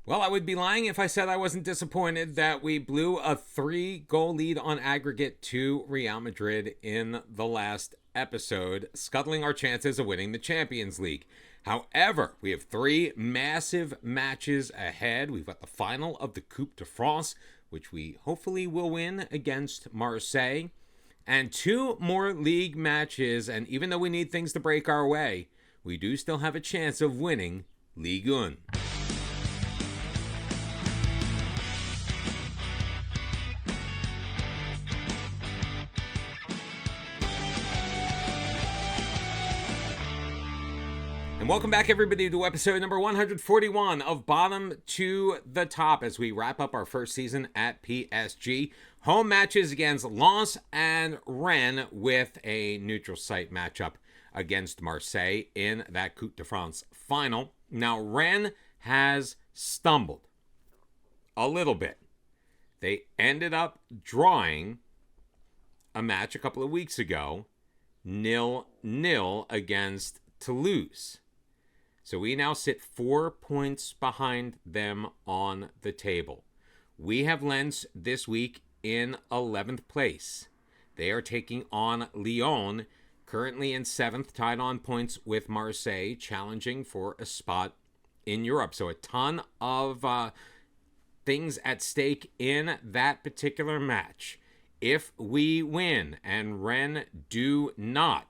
Well, I would be lying if I said I wasn't disappointed that we blew a 3-goal lead on aggregate to Real Madrid in the last episode, scuttling our chances of winning the Champions League. However, we have 3 massive matches ahead. We've got the final of the Coupe de France, which we hopefully will win against Marseille, and 2 more league matches, and even though we need things to break our way, we do still have a chance of winning Ligue 1. Welcome back, everybody, to episode number 141 of Bottom to the Top as we wrap up our first season at PSG. Home matches against Lens and Rennes with a neutral site matchup against Marseille in that Coupe de France final. Now, Rennes has stumbled a little bit. They ended up drawing a match a couple of weeks ago, 0-0 against Toulouse. So we now sit 4 points behind them on the table. We have Lens this week in 11th place. They are taking on Lyon, currently in 7th, tied on points with Marseille, challenging for a spot in Europe. So a ton of things at stake in that particular match. If we win and Rennes do not,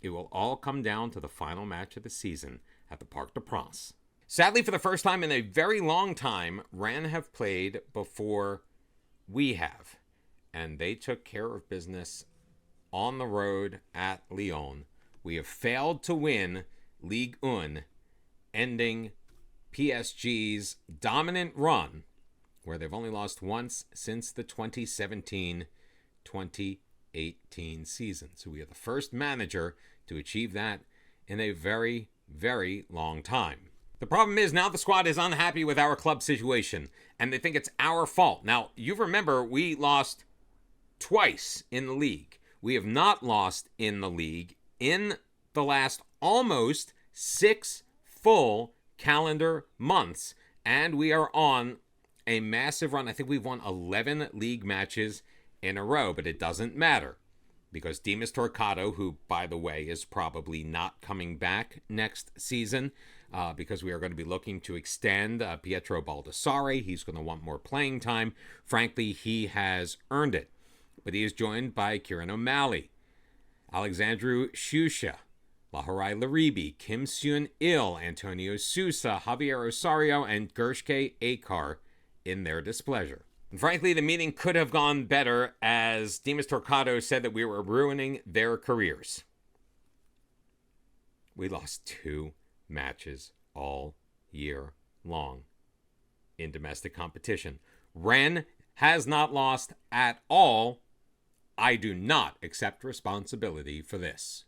it will all come down to the final match of the season at the Parc des Princes. Sadly, for the first time in a very long time, Rennes have played before we have. And they took care of business on the road at Lyon. We have failed to win Ligue 1, ending PSG's dominant run, where they've only lost once since the 2017-2018 season. So we are the first manager to achieve that in a very, very long time. The problem is now the squad is unhappy with our club situation, and they think it's our fault. Now, you remember we lost twice in the league. We have not lost in the league in the last almost 6 full calendar months, and we are on a massive run. I think we've won 11 league matches in a row, but it doesn't matter because Dimas Torquato, who, by the way, is probably not coming back next season because we are going to be looking to extend Pietro Baldassare. He's going to want more playing time. Frankly, he has earned it. But he is joined by Kieran O'Malley, Alexandru Shusha, Laharai Laribi, Kim Seon-il, Antonio Sousa, Javier Osario, and Gershke Akar in their displeasure. And frankly, the meeting could have gone better as Dimas Torquato said that we were ruining their careers. We lost 2 matches all year long in domestic competition. Rennes has not lost at all. I do not accept responsibility for this.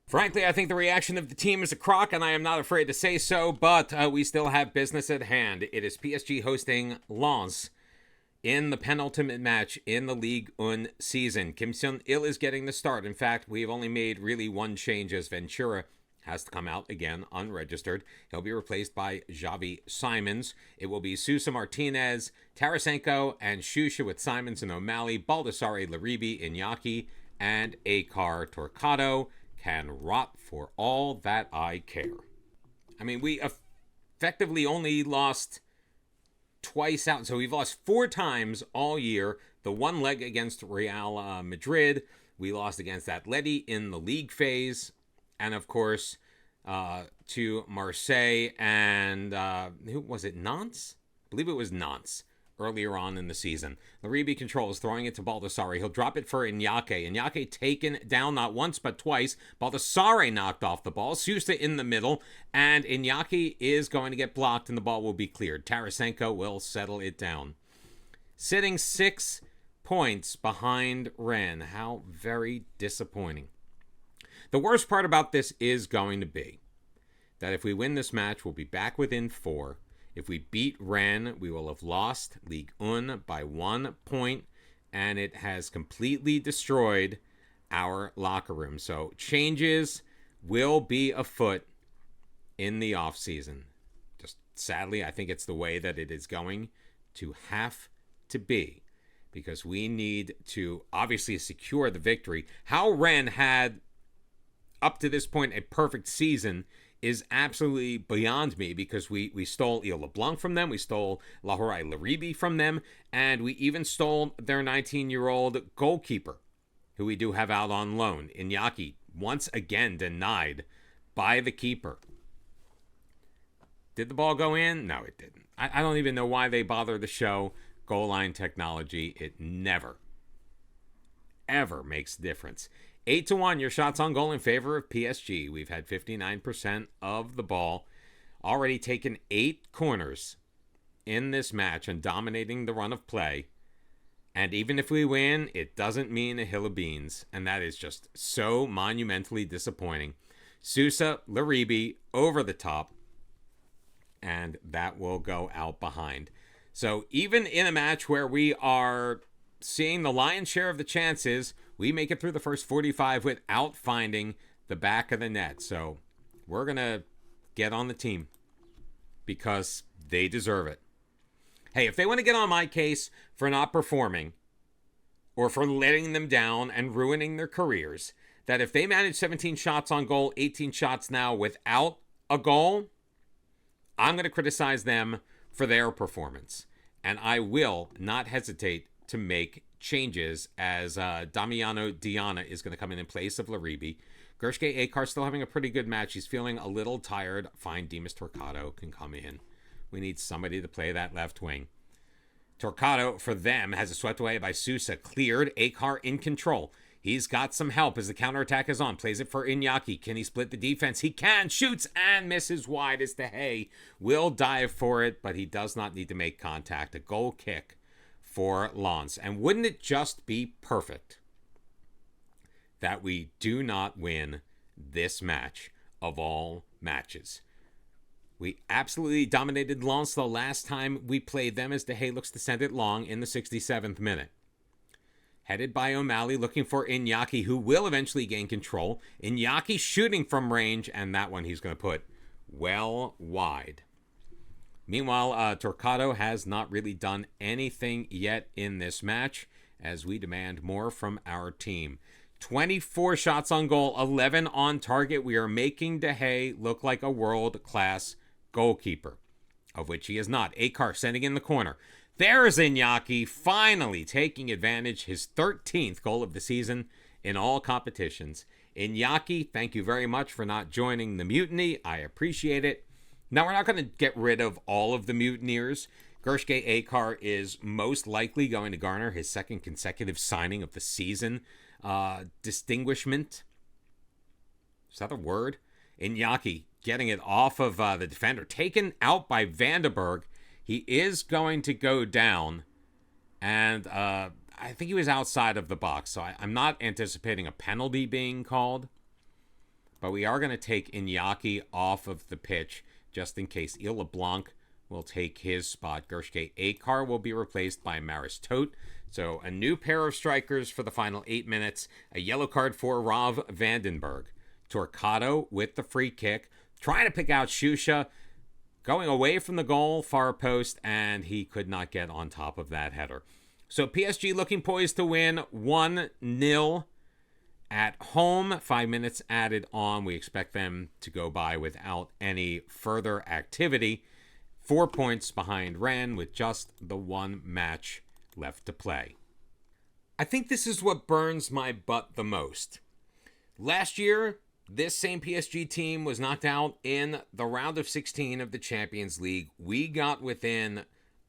Frankly, I think the reaction of the team is a crock, and I am not afraid to say so, but we still have business at hand. It is PSG hosting Lens in the penultimate match in the Ligue 1 season. Kim Seon-il is getting the start. In fact, we have only made really one change as Ventura has to come out again unregistered. He'll be replaced by Xavi Simons. It will be Sousa Martinez, Tarasenko, and Shusha with Simons and O'Malley, Baldassare, Laribi, Iñaki, and Akar. Torquato can rot for all that I care. I mean, we effectively only lost twice out. So we've lost 4 times all year. The one leg against Real Madrid. We lost against Atleti in the league phase. And of course, to Marseille and who was it? Nantes? I believe it was Nantes earlier on in the season. Laribi controls, throwing it to Baldassare. He'll drop it for Iñaki. Iñaki taken down not once but twice. Baldassare knocked off the ball. Sousa in the middle. And Iñaki is going to get blocked and the ball will be cleared. Tarasenko will settle it down. Sitting 6 points behind Rennes. How very disappointing. The worst part about this is going to be that if we win this match, we'll be back within 4. If we beat Rennes, we will have lost Ligue 1 by 1 point, and it has completely destroyed our locker room. So changes will be afoot in the offseason. Just sadly, I think it's the way that it is going to have to be, because we need to obviously secure the victory. How Rennes had, up to this point, a perfect season is absolutely beyond me, because we stole Il LeBlanc from them, we stole Lahorai Laribi from them, and we even stole their 19-year-old goalkeeper, who we do have out on loan. Iñaki, once again denied by the keeper. Did the ball go in? No, it didn't. I don't even know why they bother to show goal line technology. It never, ever makes a difference. 8-1, your shots on goal in favor of PSG. We've had 59% of the ball. Already taken 8 corners in this match and dominating the run of play. And even if we win, it doesn't mean a hill of beans. And that is just so monumentally disappointing. Sousa, Laribi, over the top. And that will go out behind. So even in a match where we are seeing the lion's share of the chances, we make it through the first 45 without finding the back of the net. So we're going to get on the team because they deserve it. Hey, if they want to get on my case for not performing or for letting them down and ruining their careers, that if they manage 17 shots on goal, 18 shots now without a goal, I'm going to criticize them for their performance. And I will not hesitate to make changes, as Damiano Diana is going to come in place of Laribi. Gershke Akar still having a pretty good match. He's feeling a little tired. Fine, Dimas Torquato can come in. We need somebody to play that left wing. Torquato, for them, has a swept away by Sousa. Cleared. Akar in control. He's got some help as the counterattack is on. Plays it for Iñaki. Can he split the defense? He can. Shoots and misses wide as De Gea will dive for it, but he does not need to make contact. A goal kick for Lens. And wouldn't it just be perfect that we do not win this match of all matches? We absolutely dominated Lens the last time we played them, as De Gea looks to send it long in the 67th minute. Headed by O'Malley, looking for Iñaki, who will eventually gain control. Iñaki shooting from range, and that one he's going to put well wide. Meanwhile, Torquato has not really done anything yet in this match, as we demand more from our team. 24 shots on goal, 11 on target. We are making De Gea look like a world-class goalkeeper, of which he is not. Akar sending in the corner. There's Iñaki finally taking advantage. His 13th goal of the season in all competitions. Iñaki, thank you very much for not joining the mutiny. I appreciate it. Now, we're not going to get rid of all of the mutineers. Gershke Akar is most likely going to garner his second consecutive signing of the season distinguishment. Is that a word? Iñaki getting it off of the defender. Taken out by Vandenberg. He is going to go down, and I think he was outside of the box, so I'm not anticipating a penalty being called. But we are going to take Iñaki off of the pitch, just in case. Il LeBlanc will take his spot. Gershke Akar will be replaced by Maris Tote. So a new pair of strikers for the final 8 minutes. A yellow card for Rav Vandenberg. Torquato with the free kick, trying to pick out Shusha. Going away from the goal, far post, and he could not get on top of that header. So PSG looking poised to win 1-0 at home. 5 minutes added on. We expect them to go by without any further activity. 4 points behind Rennes with just the one match left to play. I think this is what burns my butt the most. Last year, this same PSG team was knocked out in the round of 16 of the Champions League. We got within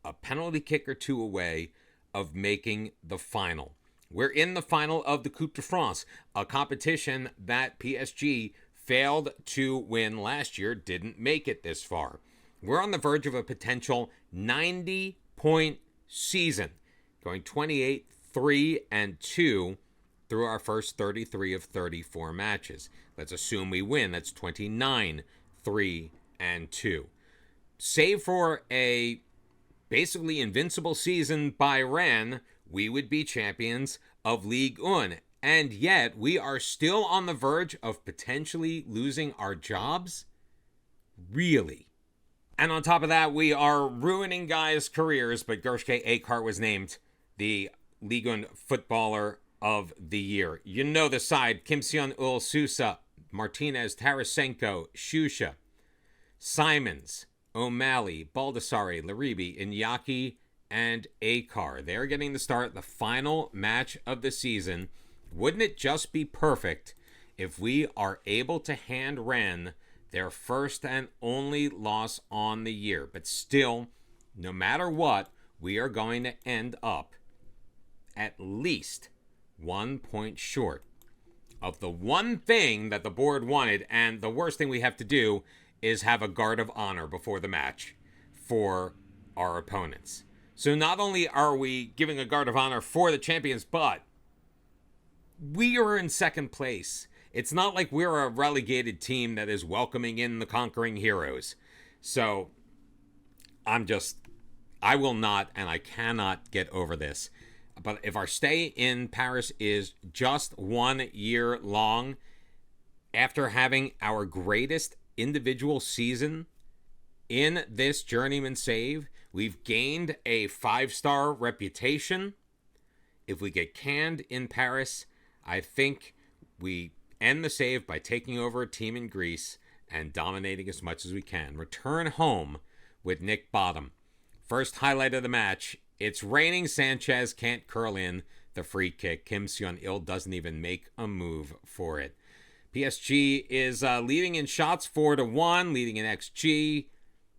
a penalty kick or two away of making the final. We're in the final of the Coupe de France, a competition that PSG failed to win last year, didn't make it this far. We're on the verge of a potential 90-point season, going 28-3-2 through our first 33 of 34 matches. Let's assume we win. That's 29-3-2. Save for a basically invincible season by Rennes, we would be champions of Ligue 1. And yet, we are still on the verge of potentially losing our jobs? Really? And on top of that, we are ruining guys' careers, but Gershke Akar was named the Ligue 1 Footballer of the Year. You know the side: Kim Seon-ul, Sousa, Martinez, Tarasenko, Shusha, Simons, O'Malley, Baldessari, Laribi, Iñaki, and Akar. They're getting the start, the final match of the season. Wouldn't it just be perfect if we are able to hand Rennes their first and only loss on the year? But still, no matter what, we are going to end up at least 1 point short of the one thing that the board wanted. And the worst thing we have to do is have a guard of honor before the match for our opponents. So not only are we giving a guard of honor for the champions, but we are in second place. It's not like we're a relegated team that is welcoming in the conquering heroes. So I will not, and I cannot get over this. But if our stay in Paris is just 1 year long, after having our greatest individual season in this Journeyman save, we've gained a 5-star reputation. If we get canned in Paris, I think we end the save by taking over a team in Greece and dominating as much as we can. Return home with Nick Bottom. First highlight of the match: it's raining. Sanchez can't curl in the free kick. Kim Seon-il doesn't even make a move for it. PSG is leading in shots 4-1, leading in XG,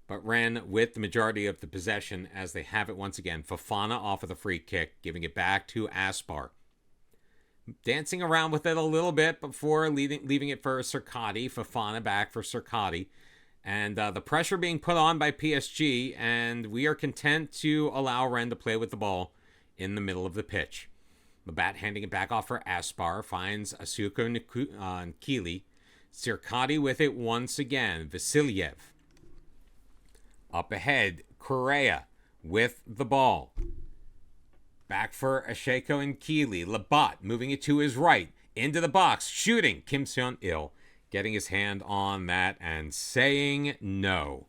but Rennes with the majority of the possession as they have it once again. Fofana off of the free kick, giving it back to Aspar. Dancing around with it a little bit before leaving it for Circati. Fofana back for Circati. And the pressure being put on by PSG, and we are content to allow Rennes to play with the ball in the middle of the pitch. Labat handing it back off for Aspar, finds Asuko Nkili. Circati with it once again. Vasiliev. Up ahead, Correa with the ball. Back for Asheko and Keeley. Labat moving it to his right. Into the box. Shooting. Kim Seon-il getting his hand on that and saying no.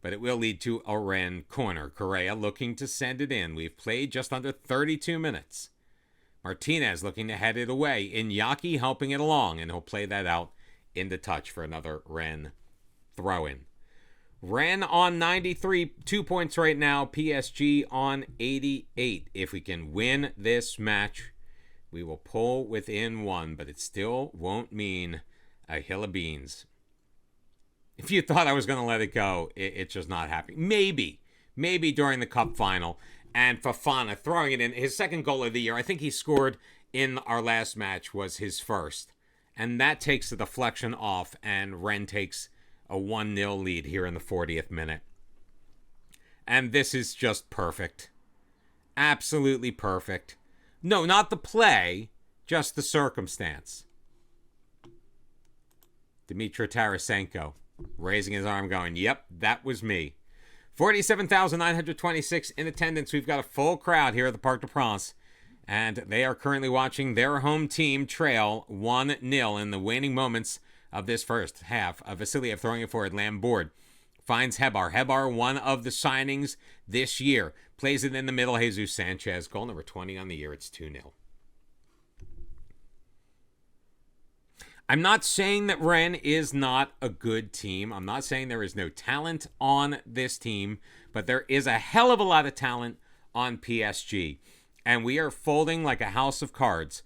But it will lead to a Rennes corner. Correa looking to send it in. We've played just under 32 minutes. Martinez looking to head it away. Iñaki helping it along, and he'll play that out into touch for another Rennes throw-in. Rennes on 93, 2 points right now. PSG on 88. If we can win this match, we will pull within 1, but it still won't mean a hill of beans. If you thought I was going to let it go, it's just not happening. Maybe during the cup final. And Fofana throwing it in. His second goal of the year. I think he scored in our last match was his first. And that takes the deflection off, and Rennes takes a 1-0 lead here in the 40th minute. And this is just perfect. Absolutely perfect. No, not the play, just the circumstance. Dmitry Tarasenko raising his arm going, yep, that was me. 47,926 in attendance. We've got a full crowd here at the Parc des Princes. And they are currently watching their home team trail 1-0 in the waning moments of this first half. Vasiliev throwing it forward. Lambourd finds Hebar. Hebar, one of the signings this year. Plays it in the middle. Jesus Sanchez, goal number 20 on the year. It's 2-0. I'm not saying that Rennes is not a good team. I'm not saying there is no talent on this team, but there is a hell of a lot of talent on PSG. And we are folding like a house of cards.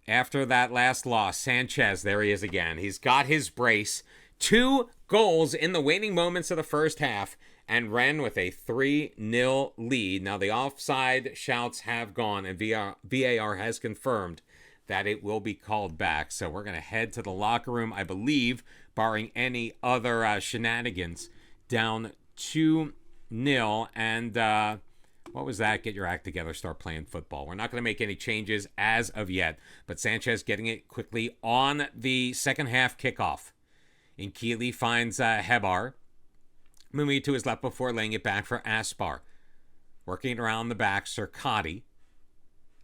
After that last loss, Sanchez, there he is again. He's got his brace. 2 goals in the waning moments of the first half, and Rennes with a 3-0 lead. Now, the offside shouts have gone, and VAR has confirmed that it will be called back. So we're going to head to the locker room, I believe, barring any other shenanigans, down 2-0. And what was that? Get your act together, start playing football. We're not going to make any changes as of yet, but Sanchez getting it quickly on the second half kickoff. Nkili finds Hebar, moving it to his left before laying it back for Aspar. Working around the back, Circati.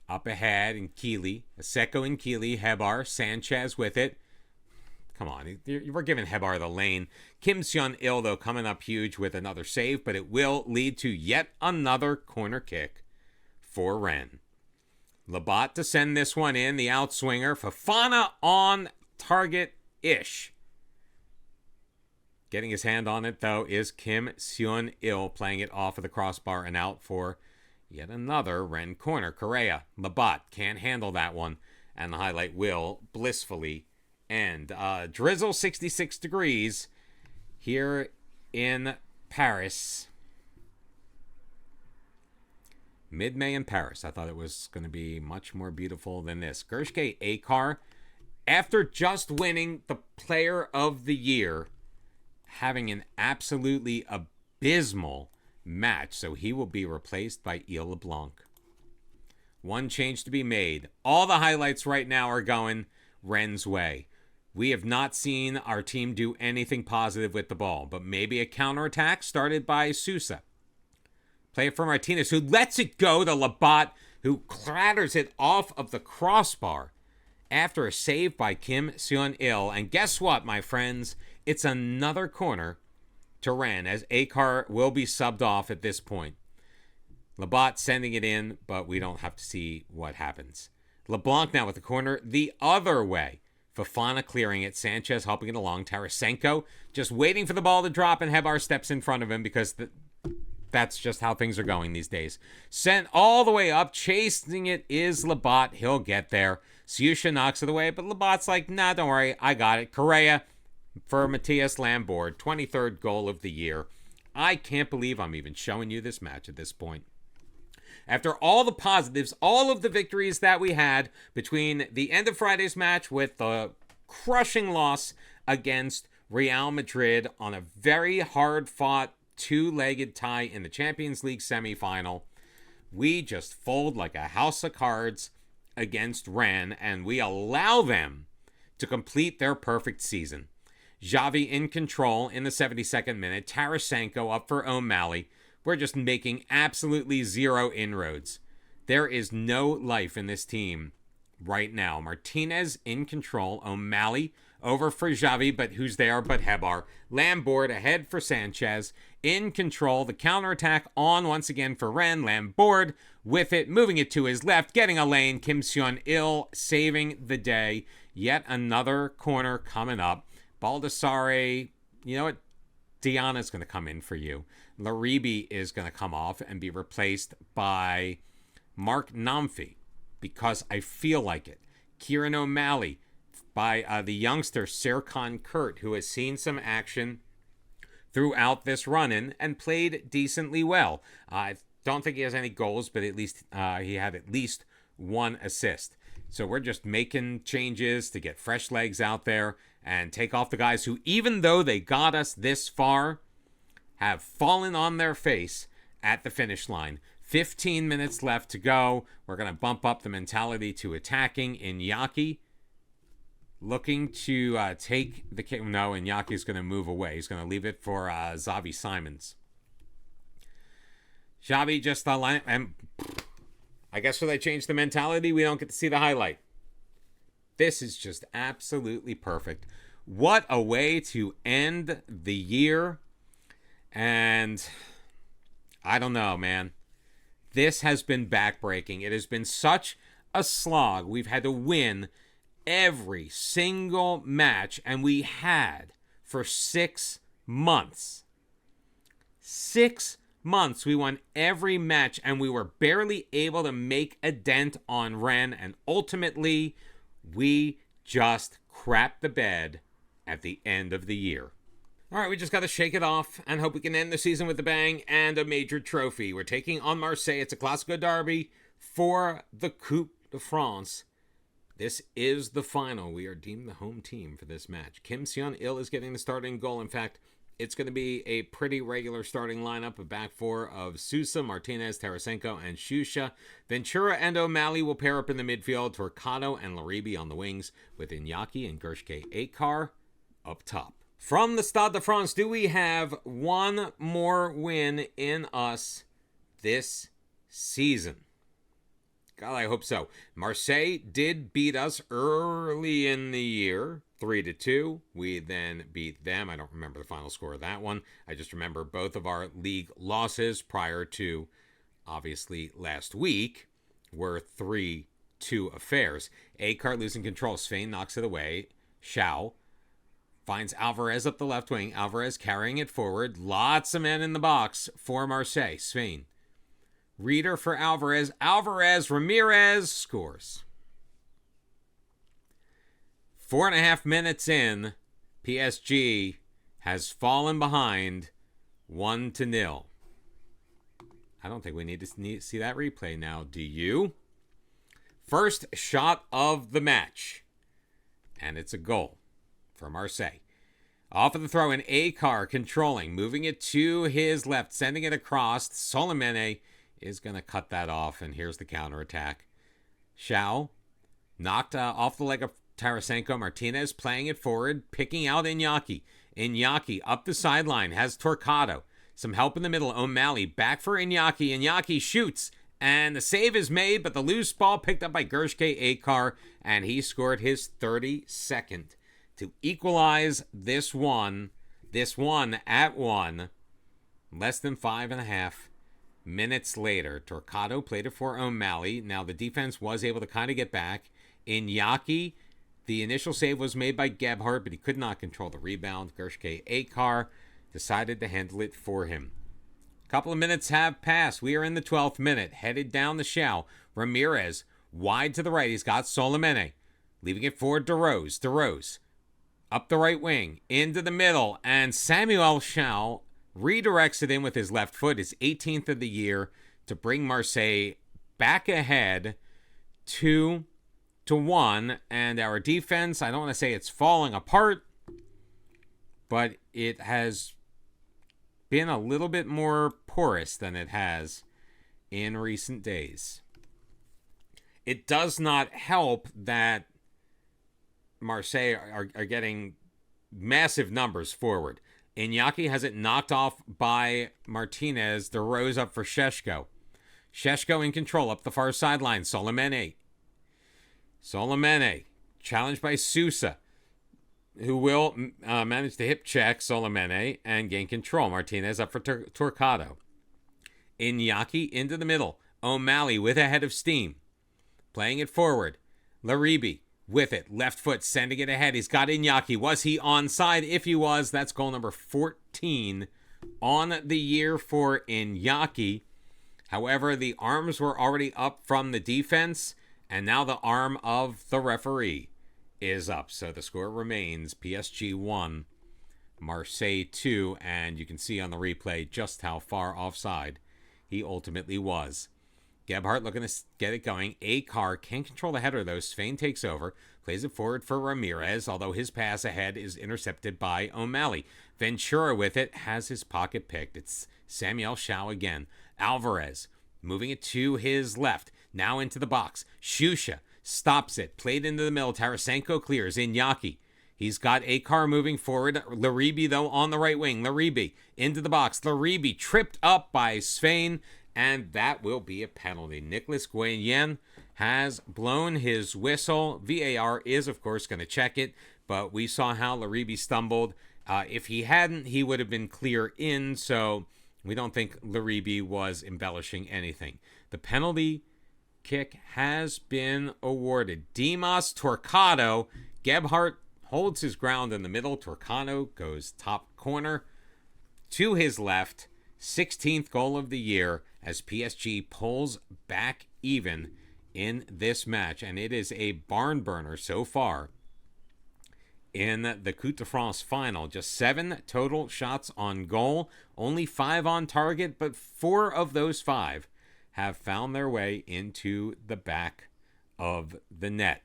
Up ahead, Nkili. Aseko Nkili, Hebar, Sanchez with it. Come on, we're giving Hebar the lane. Kim Seon-il, though, coming up huge with another save, but it will lead to yet another corner kick for Rennes. Labat to send this one in, the outswinger. Fofana on target-ish. Getting his hand on it, though, is Kim Seon-il, playing it off of the crossbar and out for yet another Rennes corner. Correa, Labat can't handle that one, and the highlight will blissfully end. Drizzle 66 degrees here in Paris. Mid-May in Paris. I thought it was going to be much more beautiful than this. Gershke Akar, after just winning the Player of the Year, having an absolutely abysmal match. So he will be replaced by Il LeBlanc. One change to be made. All the highlights right now are going Rennes' way. We have not seen our team do anything positive with the ball, but maybe a counterattack started by Sousa. Play it for Martinez, who lets it go to Labat, who clatters it off of the crossbar after a save by Kim Seon-il. And guess what, my friends? It's another corner to Rennes, as Akar will be subbed off at this point. Labat sending it in, but we don't have to see what happens. LeBlanc now with the corner the other way. Fofana clearing it. Sanchez helping it along. Tarasenko just waiting for the ball to drop, and Hebar steps in front of him because that's just how things are going these days. Sent all the way up. Chasing it is Labat. He'll get there. Siusha knocks it away, but Labat's like, nah, don't worry. I got it. Correa for Matthias Lambord. 23rd goal of the year. I can't believe I'm even showing you this match at this point. After all the positives, all of the victories that we had between the end of Friday's match with the crushing loss against Real Madrid on a very hard-fought two-legged tie in the Champions League semifinal, we just fold like a house of cards against Rennes, and we allow them to complete their perfect season. Xavi in control in the 72nd minute. Tarasenko up for O'Malley. We're just making absolutely zero inroads. There is no life in this team right now. Martinez in control. O'Malley over for Xavi, but who's there but Hebar. Lambord ahead for Sanchez. In control. The counterattack on once again for Rennes. Lambord with it, moving it to his left, getting a lane. Kim Seon-il saving the day. Yet another corner coming up. Baldassare, you know what? Diana's going to come in for you. Laribi is going to come off and be replaced by Mark Namfi because I feel like it. Kieran O'Malley by the youngster Serkan Kurt, who has seen some action throughout this run-in and played decently well. I don't think he has any goals, but at least he had at least one assist. So we're just making changes to get fresh legs out there and take off the guys who, even though they got us this far, have fallen on their face at the finish line. 15 minutes left to go. We're going to bump up the mentality to attacking. Iñaki looking to take the kick. No, Iñaki's going to move away. He's going to leave it for Xavi Simons. Xavi just the line. And I guess when they change the mentality, we don't get to see the highlight. This is just absolutely perfect. What a way to end the year. And I don't know, man. This has been backbreaking. It has been such a slog. We've had to win every single match, and we had for 6 months. 6 months we won every match, and we were barely able to make a dent on Rennes, and ultimately we just crapped the bed at the end of the year. All right, we just got to shake it off and hope we can end the season with a bang and a major trophy. We're taking on Marseille. It's a Classico derby for the Coupe de France. This is the final. We are deemed the home team for this match. Kim Seon-il is getting the starting goal. In fact, it's going to be a pretty regular starting lineup, a back four of Sousa, Martinez, Tarasenko, and Shusha. Ventura and O'Malley will pair up in the midfield. Torquato and Laribi on the wings, with Iñaki and Gershke Akar up top. From the Stade de France, do we have one more win in us this season? God, I hope so. Marseille did beat us early in the year, 3-2. We then beat them. I don't remember the final score of that one. I just remember both of our league losses prior to, obviously, last week were 3-2 affairs. Akar losing control. Svein knocks it away. Shao finds Alvarez up the left wing. Alvarez carrying it forward. Lots of men in the box for Marseille. Svein. Reader for Alvarez. Ramirez scores. 4.5 minutes in, PSG has fallen behind 1-0. I don't think we need to see that replay now. Do you? First shot of the match. And it's a goal for Marseille. Off of the throw in, Akar controlling, moving it to his left, sending it across. Solimene is going to cut that off, and here's the counterattack. Shao knocked off the leg of Tarasenko. Martinez playing it forward, picking out Iñaki. Iñaki up the sideline, has Torquato. Some help in the middle. O'Malley back for Iñaki. Iñaki shoots, and the save is made, but the loose ball picked up by Gershke Akar, and he scored his 32nd to equalize this one at 1. Less than 5.5 minutes later. Torquato played it for O'Malley. Now the defense was able to kind of get back. Iñaki, the initial save was made by Gebhardt, but he could not control the rebound. Gershke Akar decided to handle it for him. A couple of minutes have passed. We are in the 12th minute. Headed down the Shao. Ramirez wide to the right. He's got Solimene. Leaving it for DeRose. DeRose up the right wing. Into the middle. And Samuel Shao redirects it in with his left foot. His 18th of the year to bring Marseille back ahead 2-1. And our defense, I don't want to say it's falling apart, but it has been a little bit more porous than it has in recent days. It does not help that Marseille are getting massive numbers forward. Iñaki has it knocked off by Martinez. DeRose up for Šeško. Šeško in control up the far sideline. Solimene challenged by Sousa, who will manage to hip check Solimene and gain control. Martinez up for Torquato. Iñaki into the middle. O'Malley with a head of steam. Playing it forward. Laribi with it. Left foot sending it ahead. He's got Iñaki. Was he onside? If he was, that's goal number 14 on the year for Iñaki. However, the arms were already up from the defense, and now the arm of the referee is up. So the score remains PSG 1, Marseille 2, and you can see on the replay just how far offside he ultimately was. Gebhardt looking to get it going. Akar can't control the header, though. Svein takes over, plays it forward for Ramirez, although his pass ahead is intercepted by O'Malley. Ventura with it, has his pocket picked. It's Samuel Shao again. Alvarez moving it to his left, now into the box. Shusha stops it, played into the middle. Tarasenko clears. Iñaki. He's got Akar moving forward. Laribi, though, on the right wing. Laribi into the box. Laribi tripped up by Svein, and that will be a penalty. Nicolas Guéyen has blown his whistle. VAR is, of course, going to check it, but we saw how Laribi stumbled. If he hadn't, he would have been clear in, so we don't think Laribi was embellishing anything. The penalty kick has been awarded. Dimas Torquato. Gebhardt holds his ground in the middle. Torquato goes top corner to his left. 16th goal of the year as PSG pulls back even in this match. And it is a barn burner so far in the Coupe de France Final. Just 7 total shots on goal. Only 5 on target, but 4 of those 5 have found their way into the back of the net.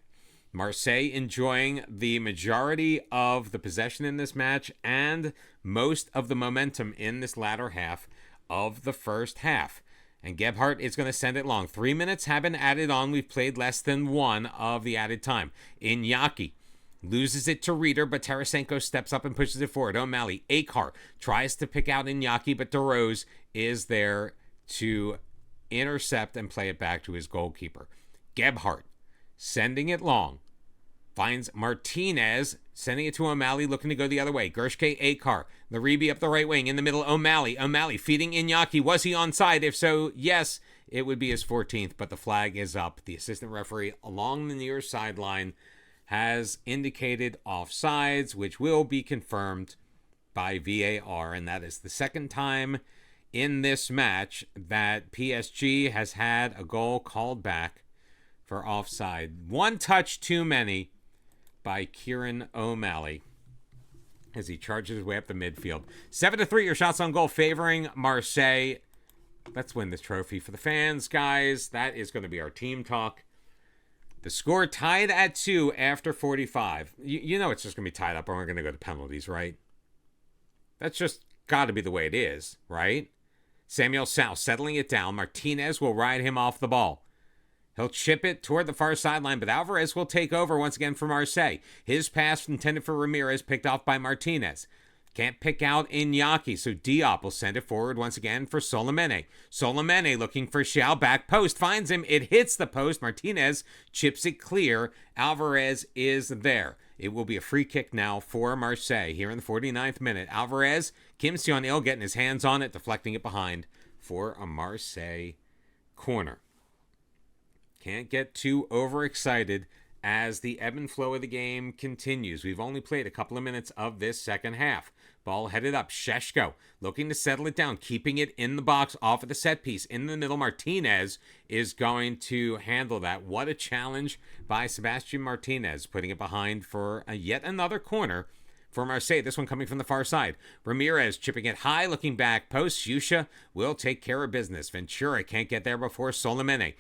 Marseille enjoying the majority of the possession in this match and most of the momentum in this latter half of the first half. And Gebhardt is going to send it long. 3 minutes have been added on. We've played less than 1 of the added time. Iñaki loses it to Reader, but Tarasenko steps up and pushes it forward. O'Malley. Akar tries to pick out Iñaki, but DeRose is there to intercept and play it back to his goalkeeper. Gebhardt sending it long. Finds Martinez, sending it to O'Malley, looking to go the other way. Gershke Akar, Laribi up the right wing, in the middle, O'Malley feeding Iñaki. Was he onside? If so, yes, it would be his 14th, but the flag is up. The assistant referee along the near sideline has indicated offsides, which will be confirmed by VAR, and that is the second time in this match that PSG has had a goal called back for offside. One touch too many by Kieran O'Malley as he charges his way up the midfield. 7-3, your shots on goal favoring Marseille. Let's win this trophy for the fans, guys. That is going to be our team talk. The score tied at 2 after 45. You know it's just going to be tied up, or we're going to go to penalties, right? That's just got to be the way it is, right? Samuel Sal settling it down. Martinez will ride him off the ball. He'll chip it toward the far sideline, but Alvarez will take over once again for Marseille. His pass intended for Ramirez, picked off by Martinez. Can't pick out Iñaki, so Diop will send it forward once again for Solimene. Solimene looking for Xiao, back post, finds him. It hits the post. Martinez chips it clear. Alvarez is there. It will be a free kick now for Marseille here in the 49th minute. Alvarez, Kim Seon-il getting his hands on it, deflecting it behind for a Marseille corner. Can't get too overexcited as the ebb and flow of the game continues. We've only played a couple of minutes of this second half. Ball headed up. Šeško looking to settle it down, keeping it in the box off of the set piece. In the middle, Martinez is going to handle that. What a challenge by Sebastian Martinez, putting it behind for yet another corner for Marseille. This one coming from the far side. Ramirez chipping it high, looking back post. Yusha will take care of business. Ventura can't get there before Solimene.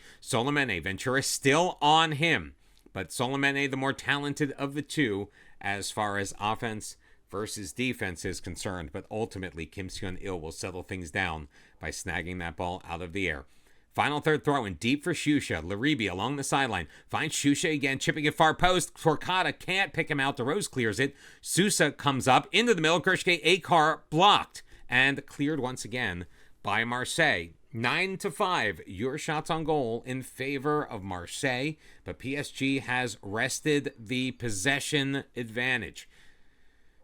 Ventura still on him, but Solimene the more talented of the two as far as offense versus defense is concerned, but ultimately Kim Seon-il will settle things down by snagging that ball out of the air. Final third throw in deep for Shusha. Laribi along the sideline. Finds Shusha again, chipping it far post. Torquata can't pick him out. DeRose clears it. Sousa comes up into the middle. Gershke Akar blocked and cleared once again by Marseille. 9-5, your shots on goal in favor of Marseille, but PSG has wrested the possession advantage.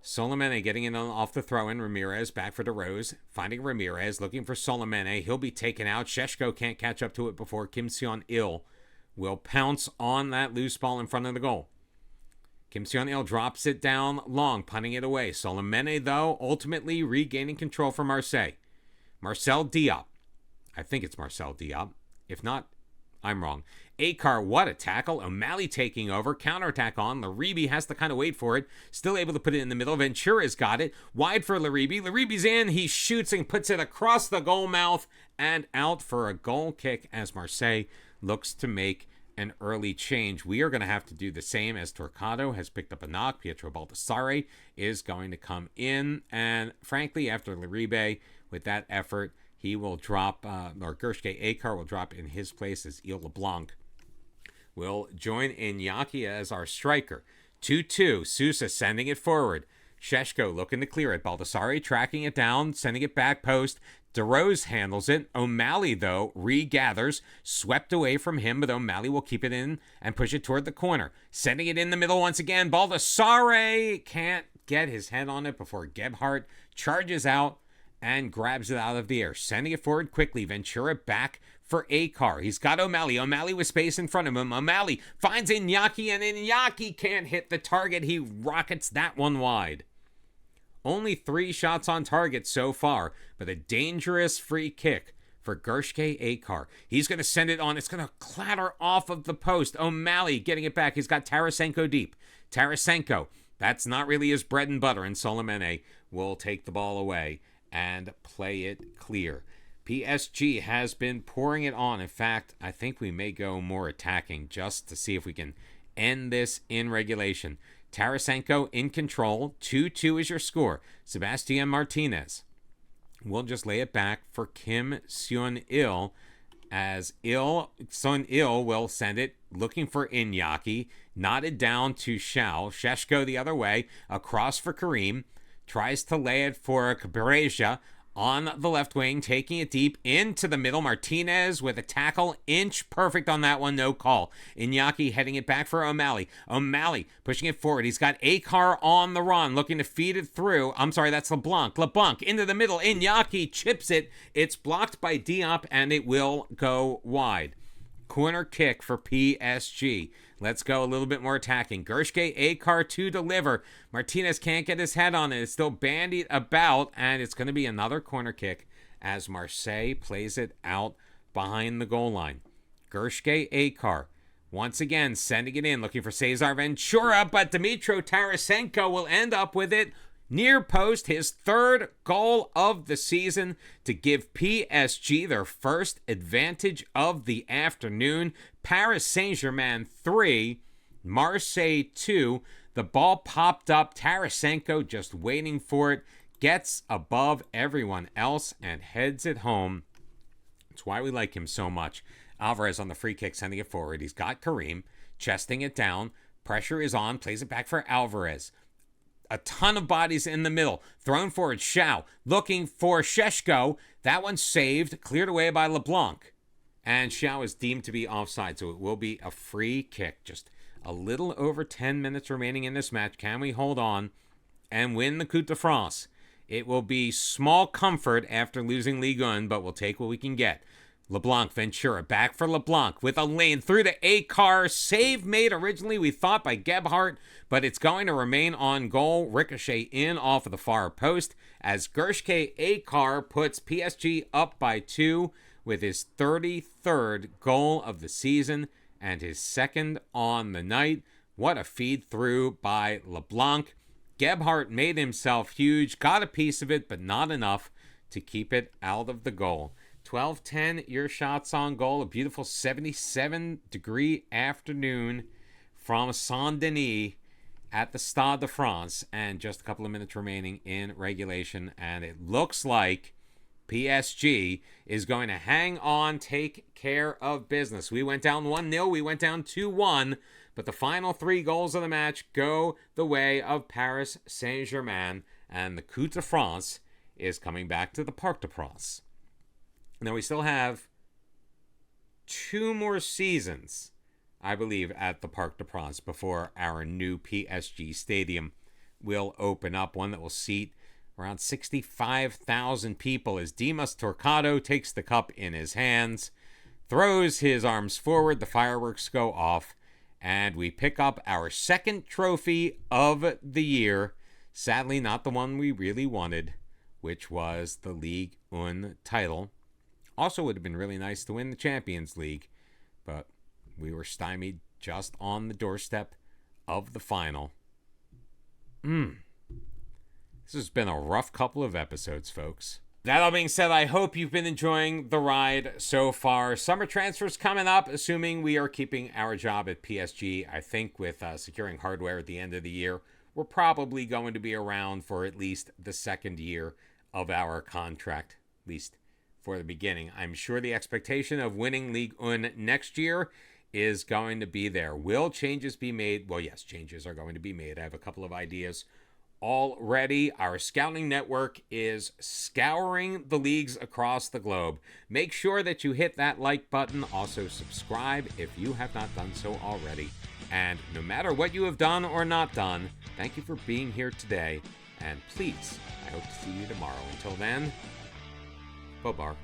Solimene getting in off the throw-in. Ramirez back for DeRose. Finding Ramirez, looking for Solimene. He'll be taken out. Šeško can't catch up to it before Kim Seon-il will pounce on that loose ball in front of the goal. Kim Seon-il drops it down long, punting it away. Solimene, though, ultimately regaining control for Marseille. Marcel Diop. I think it's Marcel Diop. If not, I'm wrong. Akar, what a tackle. O'Malley taking over. Counterattack on. Laribi has to kind of wait for it. Still able to put it in the middle. Ventura's got it. Wide for Laribi. Laribi's in. He shoots and puts it across the goal mouth and out for a goal kick as Marseille looks to make an early change. We are going to have to do the same as Torquato has picked up a knock. Pietro Baldassare is going to come in. And frankly, after Laribe, with that effort, he will drop, or Gershke Akar will drop in his place as Il LeBlanc will join Iñaki as our striker. 2-2, Sousa sending it forward. Šeško looking to clear it. Baldassare tracking it down, sending it back post. DeRose handles it. O'Malley, though, regathers. Swept away from him, but O'Malley will keep it in and push it toward the corner. Sending it in the middle once again. Baldassare can't get his head on it before Gebhardt charges out and grabs it out of the air. Sending it forward quickly. Ventura back for Akar. He's got O'Malley. O'Malley with space in front of him. O'Malley finds Iñaki, and Iñaki can't hit the target. He rockets that one wide. Only 3 shots on target so far, but a dangerous free kick for Gershke Akar. He's going to send it on. It's going to clatter off of the post. O'Malley getting it back. He's got Tarasenko deep. Tarasenko, that's not really his bread and butter, and Solimene will take the ball away and play it clear. PSG has been pouring it on. In fact, I think we may go more attacking just to see if we can end this in regulation. Tarasenko in control. 2-2 is your score. Sebastian Martinez will just lay it back for Kim Seon-il as Seon-il will send it looking for Iñaki. Knotted down to Xiao. Šeško the other way. Across for Karim. Tries to lay it for Cabrera. on the left wing, taking it deep into the middle. Martinez with a tackle, inch perfect on that one, no call. Iñaki heading it back for O'Malley. O'Malley pushing it forward. He's got Akar on the run, looking to feed it through. I'm sorry, that's LeBlanc. LeBlanc into the middle. Iñaki chips it. It's blocked by Diop, and it will go wide. Corner kick for PSG. Let's go a little bit more attacking. Gershke, Akar to deliver. Martinez can't get his head on it. It's still bandied about, and it's going to be another corner kick as Marseille plays it out behind the goal line. Gershke, Akar. Once again, sending it in, looking for Cesar Ventura, but Dmitro Tarasenko will end up with it. Near post, his third goal of the season to give PSG their first advantage of the afternoon. Paris Saint-Germain 3, Marseille 2. The ball popped up. Tarasenko just waiting for it. Gets above everyone else and heads it home. That's why we like him so much. Alvarez on the free kick, sending it forward. He's got Karim, chesting it down. Pressure is on. Plays it back for Alvarez. A ton of bodies in the middle. Thrown forward, Shao. Looking for Sheshko. That one saved. Cleared away by LeBlanc. And Shao is deemed to be offside, so it will be a free kick. Just a little over 10 minutes remaining in this match. Can we hold on and win the Coupe de France? It will be small comfort after losing Ligue 1, but we'll take what we can get. LeBlanc, Ventura, back for LeBlanc with a lane through the Akar. Save made originally, we thought, by Gebhardt, but it's going to remain on goal. Ricochet in off of the far post as Gershke Akar puts PSG up by 2 with his 33rd goal of the season and his second on the night. What a feed through by LeBlanc. Gebhardt made himself huge, got a piece of it, but not enough to keep it out of the goal. 12-10, your shots on goal. A beautiful 77-degree afternoon from Saint-Denis at the Stade de France. And just a couple of minutes remaining in regulation. And it looks like PSG is going to hang on, take care of business. We went down 1-0. We went down 2-1. But the final 3 goals of the match go the way of Paris Saint-Germain. And the Coupe de France is coming back to the Parc de France. Now, we still have 2 more seasons, I believe, at the Parc de France before our new PSG stadium will open up, one that will seat around 65,000 people as Dimas Torcado takes the cup in his hands, throws his arms forward, the fireworks go off, and we pick up our second trophy of the year. Sadly, not the one we really wanted, which was the Ligue 1 title. Also would have been really nice to win the Champions League, but we were stymied just on the doorstep of the final. This has been a rough couple of episodes, folks. That all being said, I hope you've been enjoying the ride so far. Summer transfers coming up, assuming we are keeping our job at PSG. I think with securing hardware at the end of the year, we're probably going to be around for at least the second year of our contract, at least for the beginning. I'm sure the expectation of winning Ligue 1 next year is going to be there. Will changes be made? Well, yes, changes are going to be made. I have a couple of ideas already. Our scouting network is scouring the leagues across the globe. Make sure that you hit that like button. Also subscribe if you have not done so already. And no matter what you have done or not done, thank you for being here today. And please, I hope to see you tomorrow. Until then, Bobar.